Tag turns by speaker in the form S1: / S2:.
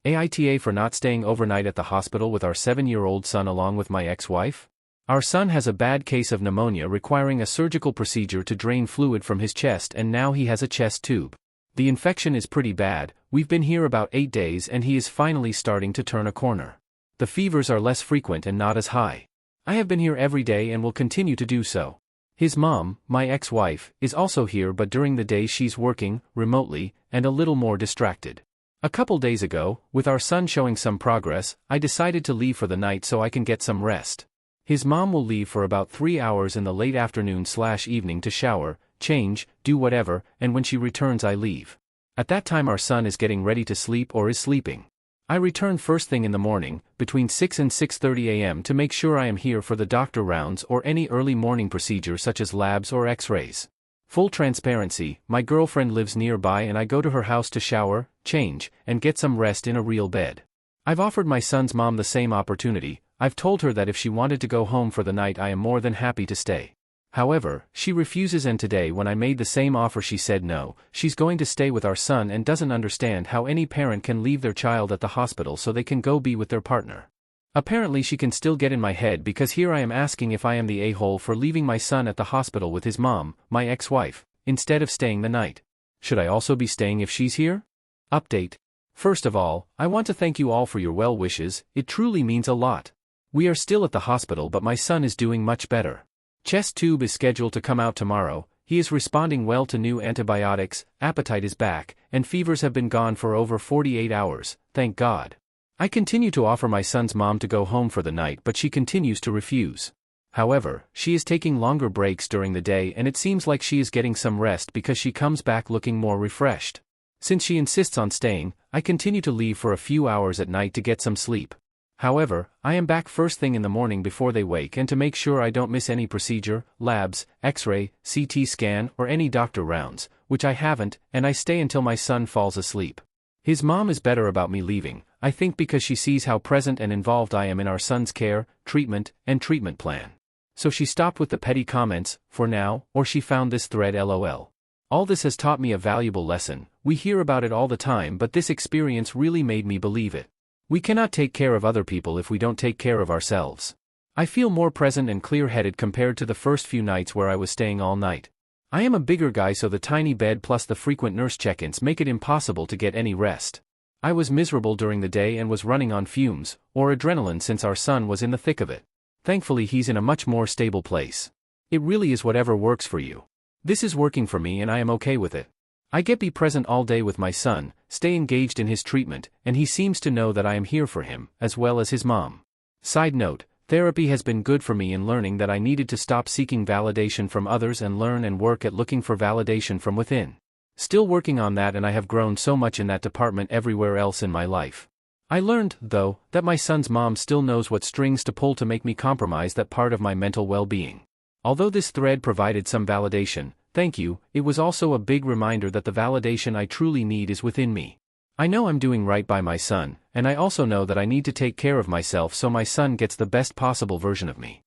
S1: AITA for not staying overnight at the hospital with our 7-year-old son along with my ex-wife? Our son has a bad case of pneumonia requiring a surgical procedure to drain fluid from his chest, and now he has a chest tube. The infection is pretty bad. We've been here about 8 days and he is finally starting to turn a corner. The fevers are less frequent and not as high. I have been here every day and will continue to do so. His mom, my ex-wife, is also here, but during the day she's working remotely and a little more distracted. A couple days ago, with our son showing some progress, I decided to leave for the night so I can get some rest. His mom will leave for about 3 hours in the late afternoon/evening to shower, change, do whatever, and when she returns I leave. At that time our son is getting ready to sleep or is sleeping. I return first thing in the morning, between 6 and 6:30 a.m. to make sure I am here for the doctor rounds or any early morning procedure such as labs or x-rays. Full transparency, my girlfriend lives nearby and I go to her house to shower, change, and get some rest in a real bed. I've offered my son's mom the same opportunity. I've told her that if she wanted to go home for the night I am more than happy to stay. However, she refuses, and today when I made the same offer she said no, she's going to stay with our son and doesn't understand how any parent can leave their child at the hospital so they can go be with their partner. Apparently she can still get in my head because here I am asking if I am the a-hole for leaving my son at the hospital with his mom, my ex-wife, instead of staying the night. Should I also be staying if she's here? Update. First of all, I want to thank you all for your well wishes. It truly means a lot. We are still at the hospital but my son is doing much better. Chest tube is scheduled to come out tomorrow, he is responding well to new antibiotics, appetite is back, and fevers have been gone for over 48 hours, thank God. I continue to offer my son's mom to go home for the night but she continues to refuse. However, she is taking longer breaks during the day and it seems like she is getting some rest because she comes back looking more refreshed. Since she insists on staying, I continue to leave for a few hours at night to get some sleep. However, I am back first thing in the morning before they wake and to make sure I don't miss any procedure, labs, x-ray, CT scan or any doctor rounds, which I haven't, and I stay until my son falls asleep. His mom is better about me leaving, I think because she sees how present and involved I am in our son's care, treatment, and treatment plan. So she stopped with the petty comments, for now, or she found this thread LOL. All this has taught me a valuable lesson. We hear about it all the time but this experience really made me believe it. We cannot take care of other people if we don't take care of ourselves. I feel more present and clear-headed compared to the first few nights where I was staying all night. I am a bigger guy so the tiny bed plus the frequent nurse check-ins make it impossible to get any rest. I was miserable during the day and was running on fumes, or adrenaline since our son was in the thick of it. Thankfully he's in a much more stable place. It really is whatever works for you. This is working for me and I am okay with it. I get be present all day with my son, stay engaged in his treatment, and he seems to know that I am here for him, as well as his mom. Side note, therapy has been good for me in learning that I needed to stop seeking validation from others and learn and work at looking for validation from within. Still working on that and I have grown so much in that department everywhere else in my life. I learned, though, that my son's mom still knows what strings to pull to make me compromise that part of my mental well-being. Although this thread provided some validation, thank you, it was also a big reminder that the validation I truly need is within me. I know I'm doing right by my son, and I also know that I need to take care of myself so my son gets the best possible version of me.